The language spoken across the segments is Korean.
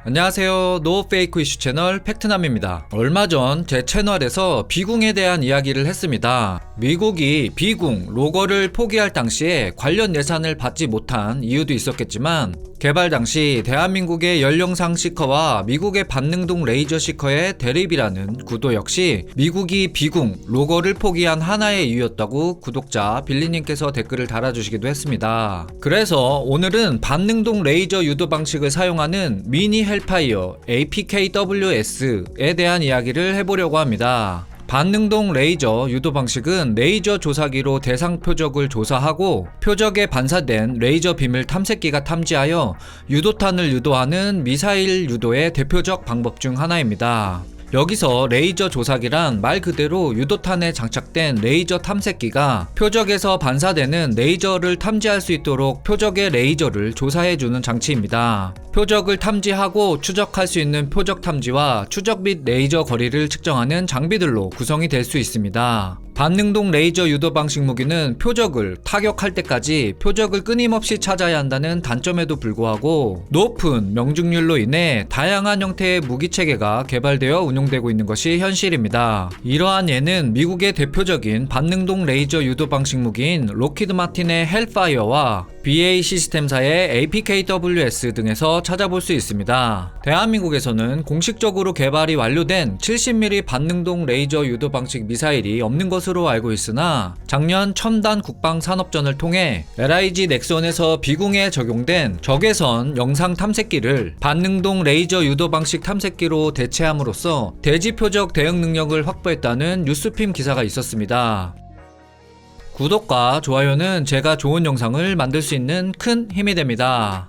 안녕하세요. 노페이크 이슈 채널 팩트남입니다. 얼마 전 제 채널에서 비궁에 대한 이야기를 했습니다. 미국이 비궁 로거를 포기할 당시에 관련 예산을 받지 못한 이유도 있었겠지만 개발 당시 대한민국의 연령상 시커와 미국의 반능동 레이저 시커의 대립이라는 구도 역시 미국이 비궁 로거를 포기한 하나의 이유였다고 구독자 빌리님께서 댓글을 달아주시기도 했습니다. 그래서 오늘은 반능동 레이저 유도 방식을 사용하는 미니 헬파이어 APKWS에 대한 이야기를 해보려고 합니다. 반능동 레이저 유도 방식은 레이저 조사기로 대상 표적을 조사하고 표적에 반사된 레이저 빔을 탐색기가 탐지하여 유도탄을 유도하는 미사일 유도의 대표적 방법 중 하나입니다. 여기서 레이저 조사기란 말 그대로 유도탄에 장착된 레이저 탐색기가 표적에서 반사되는 레이저를 탐지할 수 있도록 표적의 레이저를 조사해주는 장치입니다. 표적을 탐지하고 추적할 수 있는 표적 탐지와 추적 및 레이저 거리를 측정하는 장비들로 구성이 될 수 있습니다. 반능동 레이저 유도 방식 무기는 표적을 타격할 때까지 표적을 끊임없이 찾아야 한다는 단점에도 불구하고 높은 명중률로 인해 다양한 형태의 무기 체계가 개발되어 운용되고 있는 것이 현실입니다. 이러한 예는 미국의 대표적인 반능동 레이저 유도 방식 무기인 록히드 마틴의 헬파이어와 BAE 시스템사의 APKWS 등에서 찾아볼 수 있습니다. 대한민국에서는 공식적으로 개발이 완료된 70mm 반능동 레이저 유도 방식 미사일이 없는 것으로 알고 있으나 작년 첨단 국방산업전을 통해 LIG 넥슨에서 비궁에 적용된 적외선 영상 탐색기를 반능동 레이저 유도 방식 탐색기로 대체함으로써 대지 표적 대응 능력을 확보했다는 뉴스핌 기사가 있었습니다. 구독과 좋아요는 제가 좋은 영상을 만들 수 있는 큰 힘이 됩니다.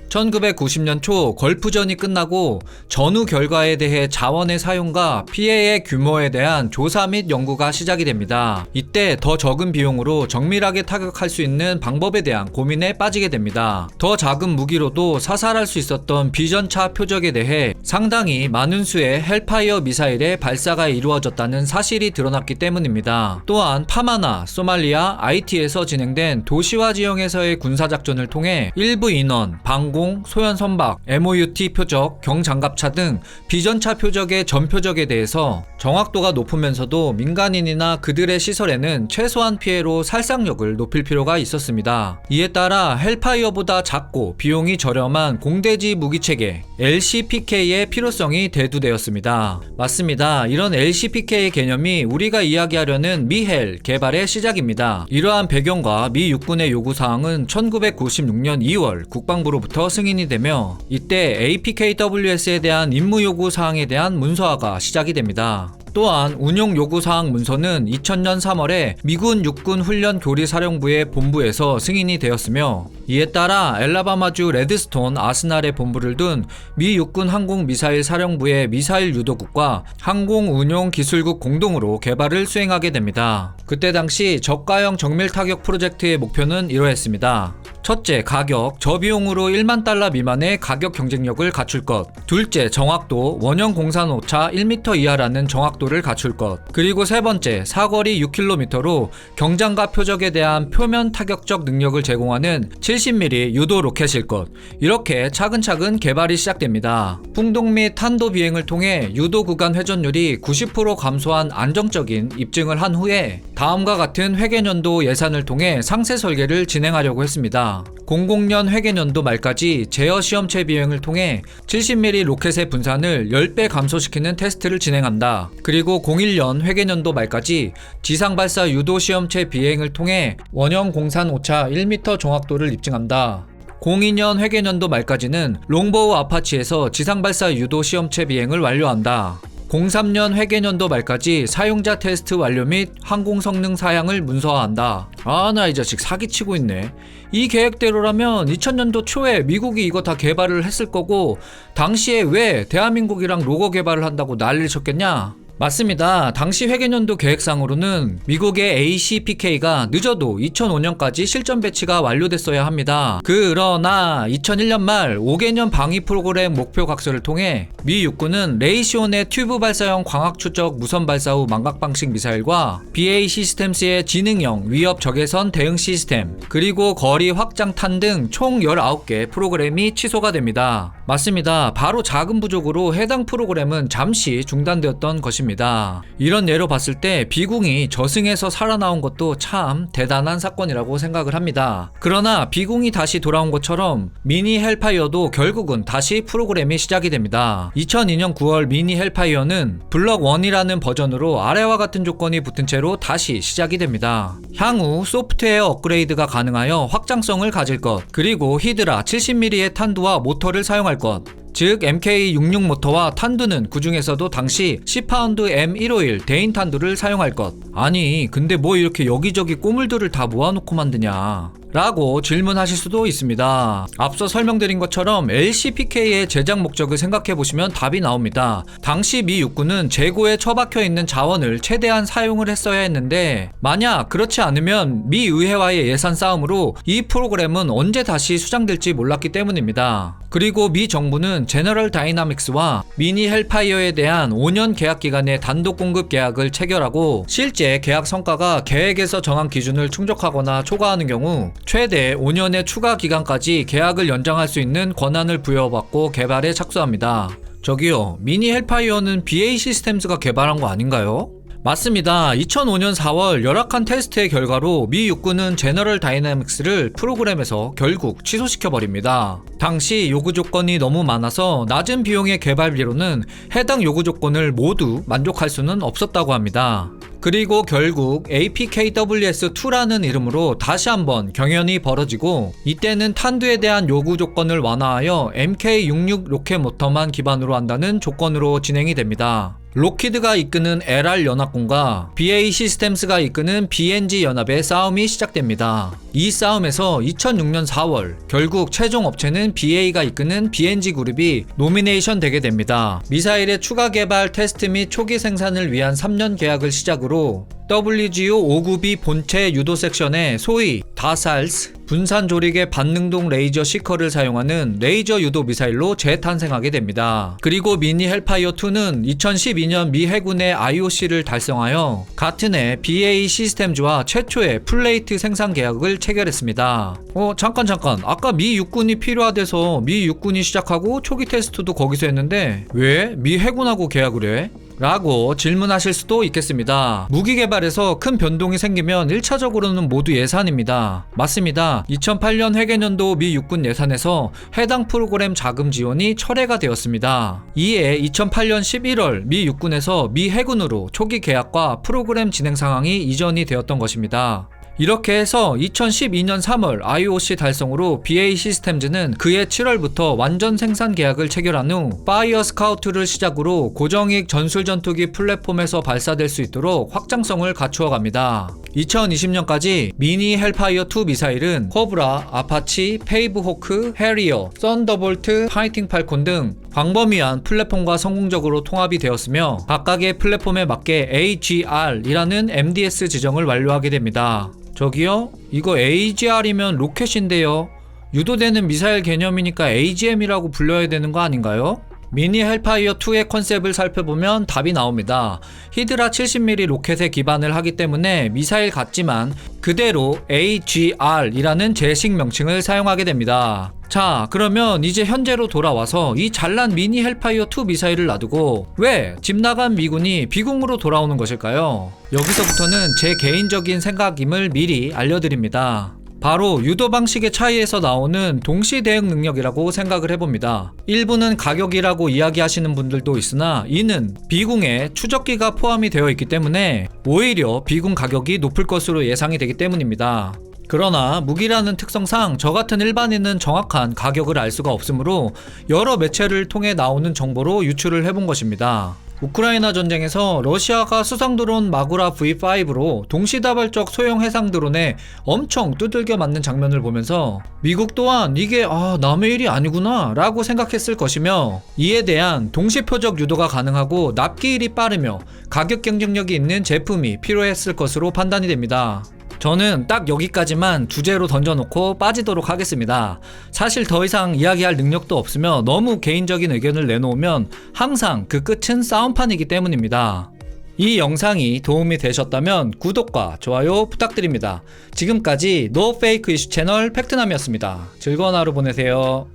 1990년 초 걸프전이 끝나고 전후 결과에 대해 자원의 사용과 피해의 규모에 대한 조사 및 연구가 시작이 됩니다. 이때 더 적은 비용으로 정밀하게 타격할 수 있는 방법에 대한 고민에 빠지게 됩니다. 더 작은 무기로도 사살할 수 있었던 비전차 표적에 대해 상당히 많은 수의 헬파이어 미사일의 발사가 이루어졌다는 사실이 드러났기 때문입니다. 또한 파마나 소말리아, IT에서 진행된 도시화 지형에서의 군사작전을 통해 일부 인원, 방공, 소연 선박, MOUT 표적, 경장갑차 등 비전차 표적의 전표적에 대해서 정확도가 높으면서도 민간인이나 그들의 시설에는 최소한 피해로 살상력을 높일 필요가 있었습니다. 이에 따라 헬파이어보다 작고 비용이 저렴한 공대지 무기체계 LCPK의 필요성이 대두되었습니다. 맞습니다. 이런 LCPK의 개념이 우리가 이야기하려는 미헬 개발의 시작입니다. 이러한 배경과 미 육군의 요구사항은 1996년 2월 국방부로부터 승인이 되며 이때 APKWS에 대한 임무 요구사항에 대한 문서화가 시작이 됩니다. 또한 운용 요구사항 문서는 2000년 3월에 미군 육군 훈련 교리사령부의 본부에서 승인이 되었으며 이에 따라 엘라바마주 레드스톤 아스날의 본부를 둔 미 육군 항공미사일 사령부의 미사일 유도국과 항공운용기술국 공동으로 개발을 수행하게 됩니다. 그때 당시 저가형 정밀 타격 프로젝트의 목표는 이러했습니다. 첫째, 가격, 저비용으로 1만 달러 미만의 가격 경쟁력을 갖출 것. 둘째, 정확도, 원형 공산 오차 1m 이하라는 정확도를 갖출 것. 그리고 세 번째, 사거리 6km로 경장과 표적에 대한 표면 타격적 능력을 제공하는 70mm 유도 로켓일 것. 이렇게 차근차근 개발이 시작됩니다. 풍동 및 탄도 비행을 통해 유도 구간 회전율이 90% 감소한 안정적인 입증을 한 후에 다음과 같은 회계년도 예산을 통해 상세 설계를 진행하려고 했습니다. 00년 회계년도 말까지 제어 시험체 비행을 통해 70mm 로켓의 분산을 10배 감소시키는 테스트를 진행한다. 그리고 01년 회계년도 말까지 지상 발사 유도 시험체 비행을 통해 원형 공산 오차 1m 정확도를 입증한다. 02년 회계년도 말까지는 롱보우 아파치에서 지상 발사 유도 시험체 비행을 완료한다. 03년 회계년도 말까지 사용자 테스트 완료 및 항공 성능 사양을 문서화한다. 나 이 자식 사기치고 있네. 이 계획대로라면 2000년도 초에 미국이 이거 다 개발을 했을 거고 당시에 왜 대한민국이랑 로거 개발을 한다고 난리를 쳤겠냐? 맞습니다. 당시 회계년도 계획상으로는 미국의 ACPK가 늦어도 2005년까지 실전 배치가 완료됐어야 합니다. 그러나 2001년 말 5개년 방위 프로그램 목표 각서를 통해 미 육군은 레이시온의 튜브 발사형 광학 추적 무선 발사 후 망각 방식 미사일과 BAE 시스템스의 지능형 위협 적외선 대응 시스템, 그리고 거리 확장탄 등 총 19개 프로그램이 취소가 됩니다. 맞습니다. 바로 자금 부족으로 해당 프로그램은 잠시 중단되었던 것입니다. 이런 예로 봤을 때 비궁이 저승에서 살아나온 것도 참 대단한 사건이라고 생각을 합니다. 그러나 비궁이 다시 돌아온 것처럼 미니 헬파이어도 결국은 다시 프로그램이 시작이 됩니다. 2002년 9월 미니 헬파이어는 블럭 1이라는 버전으로 아래와 같은 조건이 붙은 채로 다시 시작이 됩니다. 향후 소프트웨어 업그레이드가 가능하여 확장성을 가질 것, 그리고 히드라 70mm의 탄두와 모터를 사용할 것, 즉 MK66 모터와 탄두는 그 중에서도 당시 10파운드 M151 대인 탄두를 사용할 것. 아니 근데 뭐 이렇게 여기저기 꼬물들을 다 모아놓고 만드냐 라고 질문하실 수도 있습니다. 앞서 설명드린 것처럼 LCPK의 제작 목적을 생각해보시면 답이 나옵니다. 당시 미 육군은 재고에 처박혀 있는 자원을 최대한 사용을 했어야 했는데, 만약 그렇지 않으면 미 의회와의 예산 싸움으로 이 프로그램은 언제 다시 수장될지 몰랐기 때문입니다. 그리고 미 정부는 제너럴 다이나믹스와 미니 헬파이어에 대한 5년 계약 기간의 단독 공급 계약을 체결하고, 실제 계약 성과가 계획에서 정한 기준을 충족하거나 초과하는 경우 최대 5년의 추가 기간까지 계약을 연장할 수 있는 권한을 부여받고 개발에 착수합니다. 저기요, 미니 헬파이어는 BAE 시스템즈가 개발한 거 아닌가요? 맞습니다. 2005년 4월 열악한 테스트의 결과로 미 육군은 제너럴 다이나믹스를 프로그램에서 결국 취소시켜버립니다. 당시 요구 조건이 너무 많아서 낮은 비용의 개발비로는 해당 요구 조건을 모두 만족할 수는 없었다고 합니다. 그리고 결국 APKWS-2라는 이름으로 다시 한번 경연이 벌어지고, 이때는 탄두에 대한 요구 조건을 완화하여 MK66 로켓 모터만 기반으로 한다는 조건으로 진행이 됩니다. 록히드가 이끄는 LR 연합군과 BAE 시스템스가 이끄는 BNG 연합의 싸움이 시작됩니다. 이 싸움에서 2006년 4월 결국 최종 업체는 BAE가 이끄는 BNG 그룹이 노미네이션 되게 됩니다. 미사일의 추가 개발, 테스트 및 초기 생산을 위한 3년 계약을 시작으로 WGO-592 본체 유도 섹션에 소위 다살스 분산 조리개 반능동 레이저 시커를 사용하는 레이저 유도 미사일로 재탄생하게 됩니다. 그리고 미니 헬파이어2는 2012년 미 해군의 IOC를 달성하여 같은 해 BAE 시스템즈와 최초의 플레이트 생산 계약을 체결했습니다. 잠깐 아까 미 육군이 필요하대서 미 육군이 시작하고 초기 테스트도 거기서 했는데 왜 미 해군하고 계약을 해? 라고 질문하실 수도 있겠습니다. 무기 개발에서 큰 변동이 생기면 1차적으로는 모두 예산입니다. 맞습니다. 2008년 회계년도 미 육군 예산에서 해당 프로그램 자금 지원이 철회가 되었습니다. 이에 2008년 11월 미 육군에서 미 해군으로 초기 계약과 프로그램 진행 상황이 이전이 되었던 것입니다. 이렇게 해서 2012년 3월 IOC 달성으로 BAE 시스템즈는 그해 7월부터 완전 생산 계약을 체결한 후 파이어 스카우트를 시작으로 고정익 전술 전투기 플랫폼에서 발사될 수 있도록 확장성을 갖추어 갑니다. 2020년까지 미니 헬파이어2 미사일은 코브라, 아파치, 페이브 호크, 해리어, 썬더볼트, 파이팅 팔콘 등 광범위한 플랫폼과 성공적으로 통합이 되었으며 각각의 플랫폼에 맞게 AGR이라는 MDS 지정을 완료하게 됩니다. 저기요? 이거 AGR이면 로켓인데요. 유도되는 미사일 개념이니까 AGM이라고 불려야 되는 거 아닌가요? 미니 헬파이어2의 컨셉을 살펴보면 답이 나옵니다. 히드라 70mm 로켓에 기반을 하기 때문에 미사일 같지만 그대로 AGR이라는 제식 명칭을 사용하게 됩니다. 자, 그러면 이제 현재로 돌아와서 이 잘난 미니 헬파이어2 미사일을 놔두고 왜 집 나간 미군이 비궁으로 돌아오는 것일까요? 여기서부터는 제 개인적인 생각임을 미리 알려드립니다. 바로 유도 방식의 차이에서 나오는 동시 대응 능력이라고 생각을 해봅니다. 일부는 가격이라고 이야기하시는 분들도 있으나 이는 비궁에 추적기가 포함이 되어 있기 때문에 오히려 비궁 가격이 높을 것으로 예상이 되기 때문입니다. 그러나 무기라는 특성상 저 같은 일반인은 정확한 가격을 알 수가 없으므로 여러 매체를 통해 나오는 정보로 유출을 해본 것입니다. 우크라이나 전쟁에서 러시아가 수상드론 마구라 V5로 동시다발적 소형 해상드론에 엄청 두들겨 맞는 장면을 보면서 미국 또한 이게 남의 일이 아니구나 라고 생각했을 것이며, 이에 대한 동시표적 유도가 가능하고 납기일이 빠르며 가격 경쟁력이 있는 제품이 필요했을 것으로 판단이 됩니다. 저는 딱 여기까지만 주제로 던져놓고 빠지도록 하겠습니다. 사실 더 이상 이야기할 능력도 없으며 너무 개인적인 의견을 내놓으면 항상 그 끝은 싸움판이기 때문입니다. 이 영상이 도움이 되셨다면 구독과 좋아요 부탁드립니다. 지금까지 노페이크 이슈 채널 팩트남이었습니다. 즐거운 하루 보내세요.